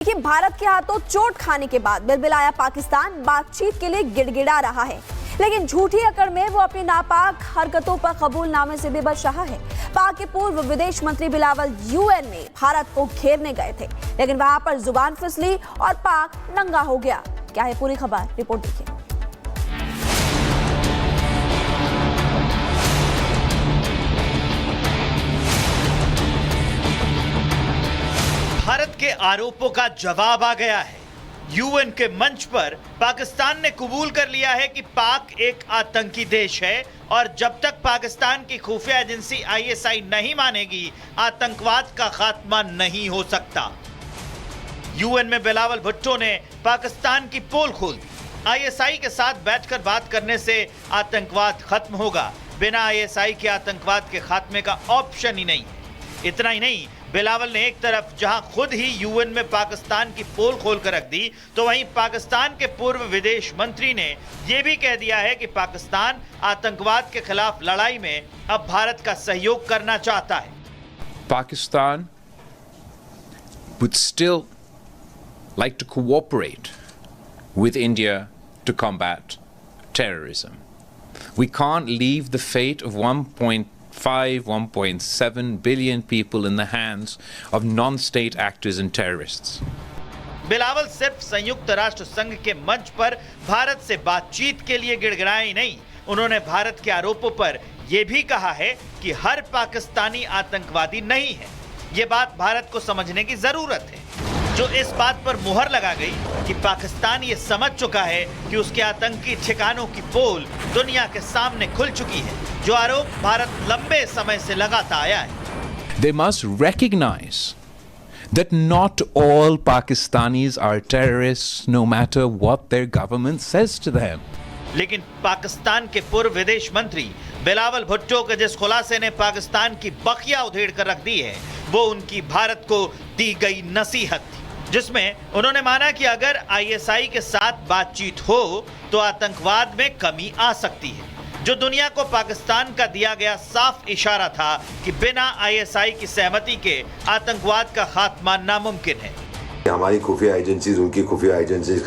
देखिए, भारत के हाथों चोट खाने के बाद बिलबिलाया पाकिस्तान बातचीत के लिए गिड़गिड़ा रहा है, लेकिन झूठी अकड़ में वो अपनी नापाक हरकतों पर कबूलनामे से भी बच रहा है। पाक के पूर्व विदेश मंत्री बिलावल यूएन में भारत को घेरने गए थे, लेकिन वहां पर जुबान फिसली और पाक नंगा हो गया। क्या है पूरी खबर, रिपोर्ट देखिए। भारत के आरोपों का जवाब आ गया है। यूएन के मंच पर पाकिस्तान ने कबूल कर लिया है कि पाक एक आतंकी देश है और जब तक पाकिस्तान की खुफिया एजेंसी आईएसआई नहीं मानेगी, आतंकवाद का खात्मा नहीं हो सकता। यूएन में बिलावल भुट्टो ने पाकिस्तान की पोल खोल दी। आईएसआई के साथ बैठकर बात करने से आतंकवाद खत्म होगा। बिना आईएसआई के आतंकवाद के खात्मे का ऑप्शन ही नहीं है। इतना ही नहीं, बिलावल ने एक तरफ जहां खुद ही यूएन में पाकिस्तान की पोल खोल कर रख दी, तो वहीं पाकिस्तान के पूर्व विदेश मंत्री ने यह भी कह दिया है कि पाकिस्तान आतंकवाद के खिलाफ लड़ाई में अब भारत का सहयोग करना चाहता है। Pakistan would still like to cooperate with India to combat terrorism. We can't leave the fate of 1.7 billion people in the hands of non-state actors and terrorists. Bilawal सिर्फ संयुक्त राष्ट्र संघ के मंच पर भारत से बातचीत के लिए गिड़गिड़ाए ही नहीं, उन्होंने भारत के आरोपों पर यह भी कहा है कि हर पाकिस्तानी आतंकवादी नहीं है। यह बात भारत को समझने की जरूरत है, जो इस बात पर मुहर लगा गई कि पाकिस्तान ये समझ चुका है कि उसके आतंकी ठिकानों की पोल दुनिया के सामने खुल चुकी है, जो आरोप भारत लंबे समय से लगाता आया है। They must recognize that not all Pakistanis are terrorists, no matter what their government says to them. लेकिन पाकिस्तान के पूर्व विदेश मंत्री बिलावल भुट्टो के जिस खुलासे ने पाकिस्तान की बखिया उधेड़ कर रख दी है, वो उनकी भारत को दी गई नसीहत थी, जिसमें उन्होंने माना कि अगर आईएसआई के साथ बातचीत हो तो आतंकवाद में कमी आ सकती है, जो दुनिया को पाकिस्तान का दिया गया साफ इशारा था कि बिना आईएसआई की सहमति के आतंकवाद का खात्मा नामुमकिन है। हमारी खुफिया एजेंसीज उनकी खुफिया एजेंसीज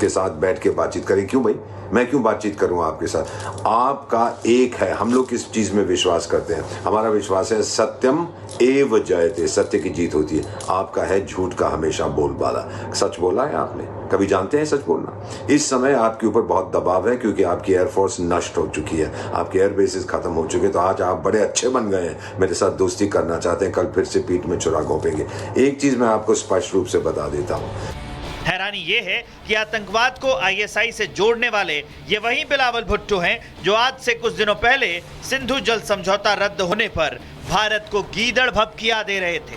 के साथ बैठ के बातचीत करें। क्यों भाई, मैं क्यों बातचीत करूं आपके साथ? आपका एक है, हम लोग किस चीज में विश्वास करते हैं? हमारा विश्वास है सत्यम एव जयते, सत्य की जीत होती है। आपका है झूठ का हमेशा बोलबाला। सच बोला है आपने? कभी जानते हैं सच बोलना? इस समय आपके ऊपर बहुत दबाव है, क्योंकि आपकी एयरफोर्स नष्ट हो चुकी है, आपके एयर बेसिस खत्म हो चुके हैं। तो आज आप बड़े अच्छे बन गए हैं, मेरे साथ दोस्ती करना चाहते हैं, कल फिर से पीठ में छुरा घोंपेंगे। एक चीज मैं आपको स्पष्ट रूप से बता देता हूं। हैरानी ये है कि आतंकवाद को आईएसआई से जोड़ने वाले ये वही बिलावल भुट्टो हैं जो आज से कुछ दिनों पहले सिंधु जल समझौता रद्द होने पर भारत को गीदड़ भभकिया दे रहे थे।